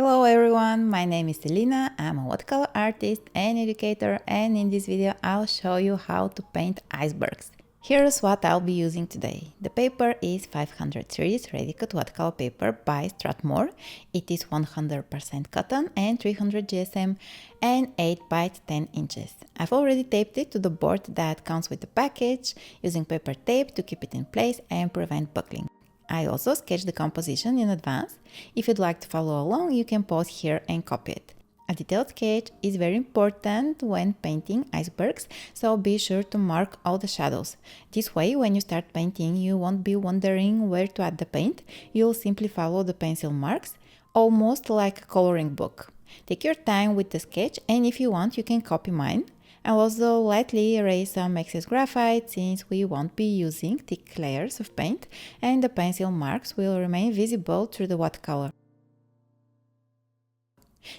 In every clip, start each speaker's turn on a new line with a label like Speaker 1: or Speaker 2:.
Speaker 1: Hello everyone, my name is Elina, I'm a watercolor artist and educator, and in this video I'll show you how to paint icebergs. Here's what I'll be using today. The paper is 500 series ready cut watercolor paper by Strathmore. It is 100% cotton and 300 GSM and 8 by 10 inches. I've already taped it to the board that comes with the package using paper tape to keep it in place and prevent buckling. I also sketched the composition in advance. If you'd like to follow along, you can pause here and copy it. A detailed sketch is very important when painting icebergs, so be sure to mark all the shadows. This way, when you start painting, you won't be wondering where to add the paint. You'll simply follow the pencil marks, almost like a coloring book. Take your time with the sketch, and if you want, you can copy mine. I'll also lightly erase some excess graphite since we won't be using thick layers of paint and the pencil marks will remain visible through the watercolor.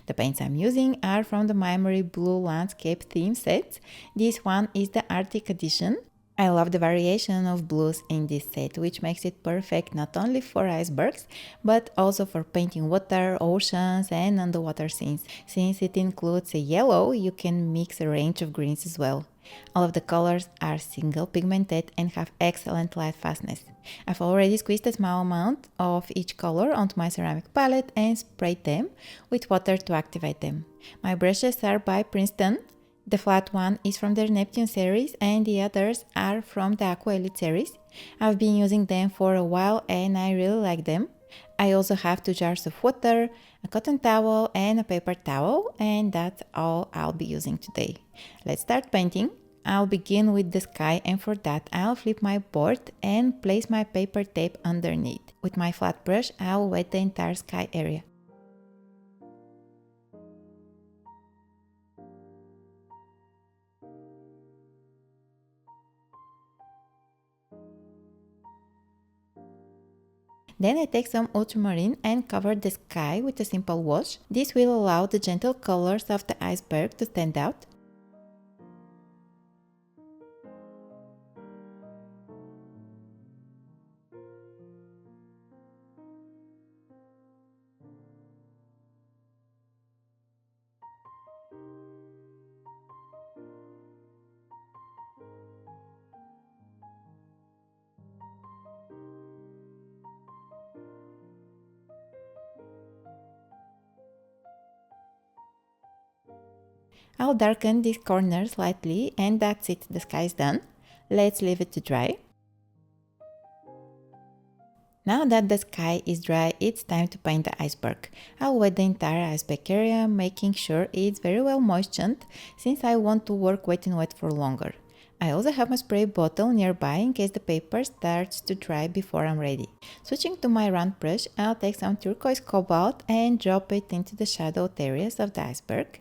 Speaker 1: The paints I'm using are from the MaimeriBlu landscape theme sets. This one is the Arctic edition. I love the variation of blues in this set, which makes it perfect not only for icebergs, but also for painting water, oceans and underwater scenes. Since it includes a yellow, you can mix a range of greens as well. All of the colors are single pigmented and have excellent light fastness. I've already squeezed a small amount of each color onto my ceramic palette and sprayed them with water to activate them. My brushes are by Princeton. The flat one is from their Neptune series and the others are from the Aqua Elite series. I've been using them for a while and I really like them. I also have 2 jars of water, a cotton towel and a paper towel, and that's all I'll be using today. Let's start painting. I'll begin with the sky, and for that I'll flip my board and place my paper tape underneath. With my flat brush I'll wet the entire sky area. Then I take some ultramarine and cover the sky with a simple wash. This will allow the gentle colors of the iceberg to stand out. I'll darken these corners slightly and that's it, the sky is done. Let's leave it to dry. Now that the sky is dry, it's time to paint the iceberg. I'll wet the entire iceberg area, making sure it's very well moistened since I want to work wet and wet for longer. I also have my spray bottle nearby in case the paper starts to dry before I'm ready. Switching to my round brush, I'll take some turquoise cobalt and drop it into the shadowed areas of the iceberg.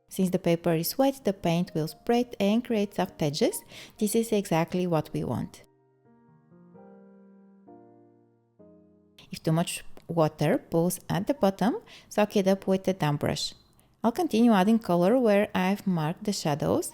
Speaker 1: Since the paper is wet, the paint will spread and create soft edges. This is exactly what we want. If too much water pools at the bottom, soak it up with a damp brush. I'll continue adding color where I've marked the shadows.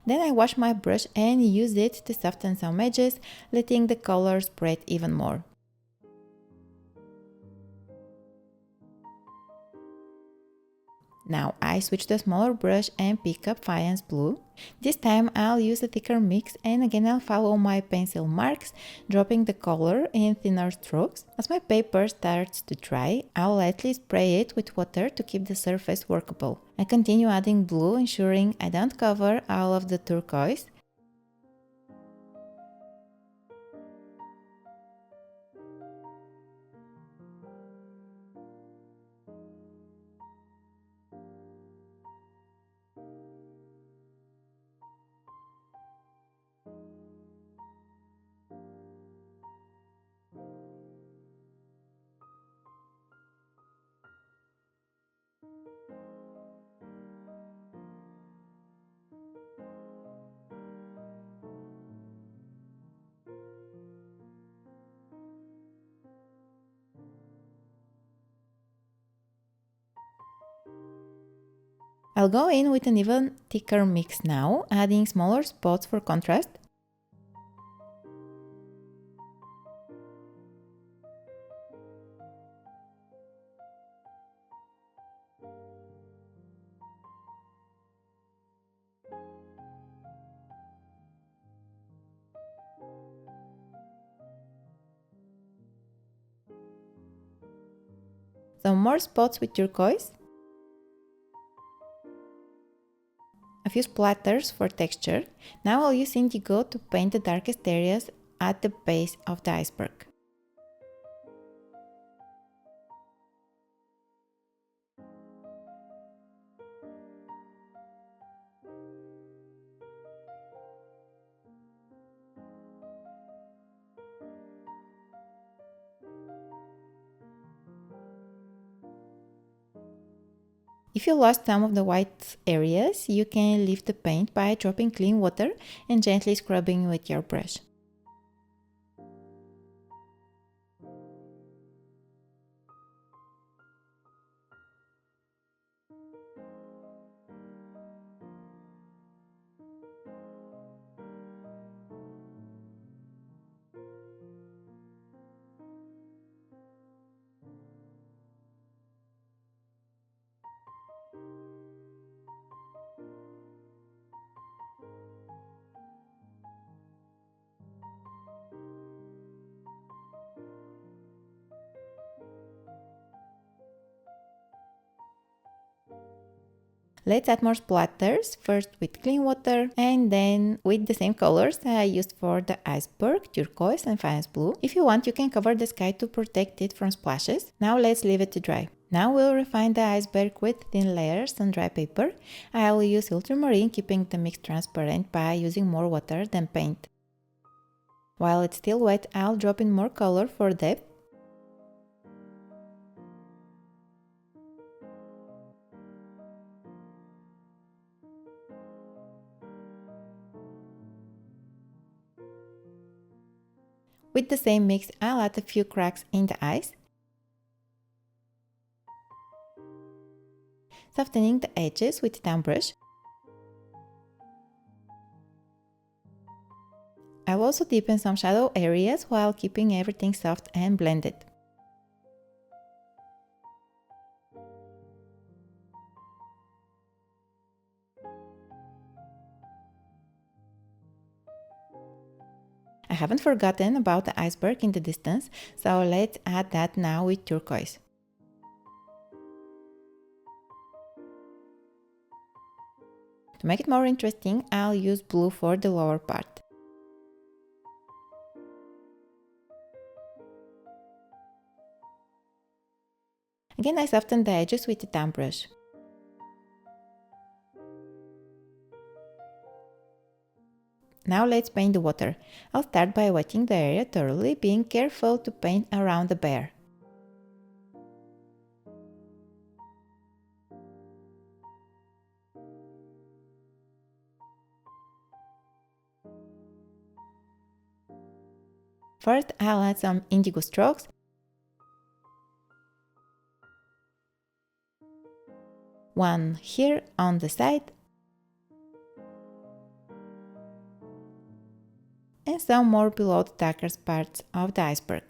Speaker 1: Then I wash my brush and use it to soften some edges, letting the color spread even more. Now I switch to a smaller brush and pick up Faience Blue. This time I'll use a thicker mix and again I'll follow my pencil marks, dropping the color in thinner strokes. As my paper starts to dry, I'll lightly spray it with water to keep the surface workable. I continue adding blue, ensuring I don't cover all of the turquoise. I'll go in with an even thicker mix now, adding smaller spots for contrast. Some more spots with turquoise. A few splatters for texture. Now I'll use indigo to paint the darkest areas at the base of the iceberg. If you lost some of the white areas, you can leave the paint by dropping clean water and gently scrubbing with your brush. Let's add more splatters, first with clean water and then with the same colors I used for the iceberg, turquoise and finest blue. If you want, you can cover the sky to protect it from splashes. Now let's leave it to dry. Now we'll refine the iceberg with thin layers on dry paper. I will use ultramarine, keeping the mix transparent by using more water than paint. While it's still wet, I'll drop in more color for depth. With the same mix, I'll add a few cracks in the ice, softening the edges with a down brush. I'll also deepen some shadow areas while keeping everything soft and blended. I haven't forgotten about the iceberg in the distance, so let's add that now with turquoise. To make it more interesting, I'll use blue for the lower part. Again, I soften the edges with a damp brush. Now let's paint the water. I'll start by wetting the area thoroughly, being careful to paint around the bear. First, I'll add some indigo strokes. One here on the side. And some more below the darkest parts of the iceberg.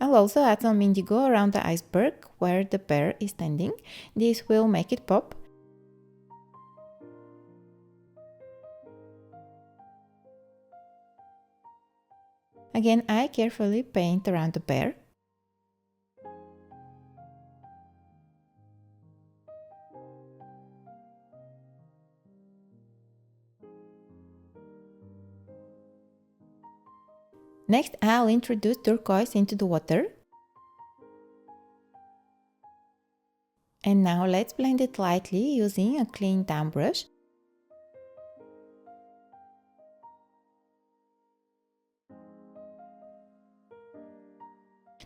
Speaker 1: I'll also add some indigo around the iceberg where the bear is standing. This will make it pop. Again, I carefully paint around the bear. Next, I'll introduce turquoise into the water. And now let's blend it lightly using a clean damp brush.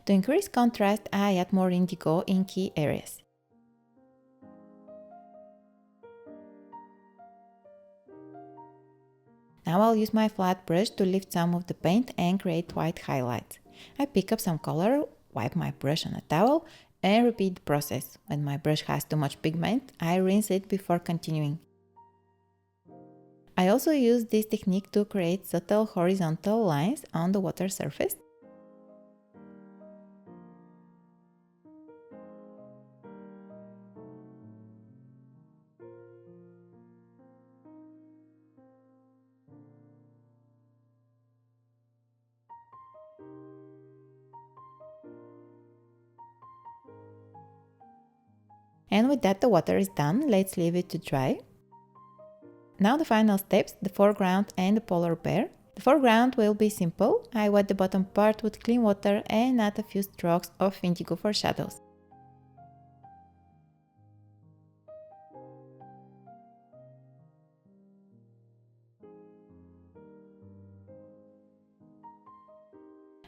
Speaker 1: To increase contrast, I add more indigo in key areas. Now I'll use my flat brush to lift some of the paint and create white highlights. I pick up some color, wipe my brush on a towel, and repeat the process. When my brush has too much pigment, I rinse it before continuing. I also use this technique to create subtle horizontal lines on the water surface. And with that the water is done, let's leave it to dry. Now the final steps, the foreground and the polar bear. The foreground will be simple. I wet the bottom part with clean water and add a few strokes of indigo for shadows.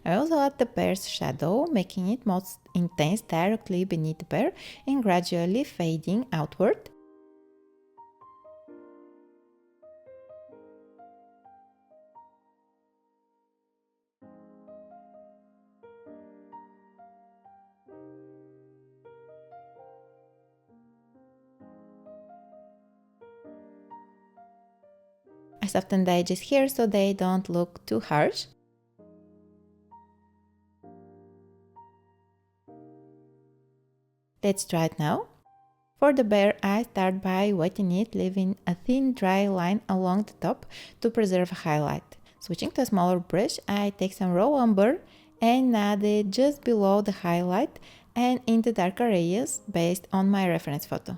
Speaker 1: I also add the bear's shadow, making it most intense directly beneath the bear and gradually fading outward. I soften the edges here so they don't look too harsh. Let's try it now. For the bear, I start by wetting it, leaving a thin dry line along the top to preserve a highlight. Switching to a smaller brush, I take some raw umber and add it just below the highlight and in the darker areas based on my reference photo.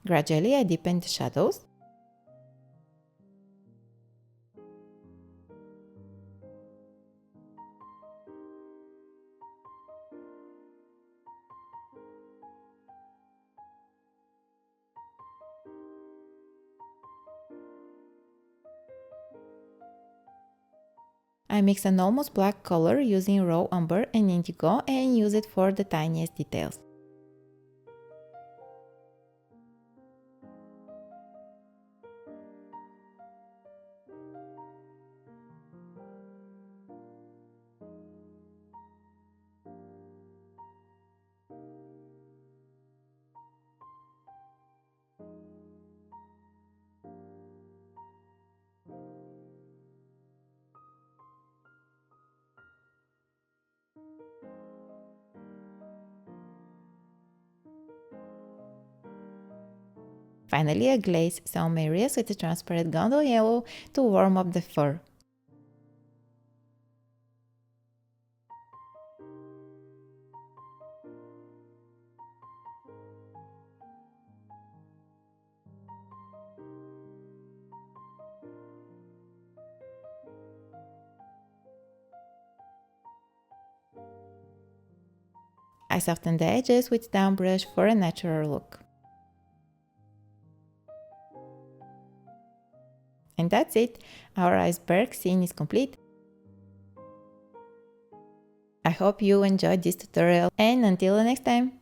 Speaker 1: Gradually, I deepen the shadows. I mix an almost black color using raw umber and indigo and use it for the tiniest details. Finally, I glaze some areas with a transparent gondol yellow to warm up the fur. I soften the edges with down brush for a natural look. And that's it, our iceberg scene is complete. I hope you enjoyed this tutorial and until the next time!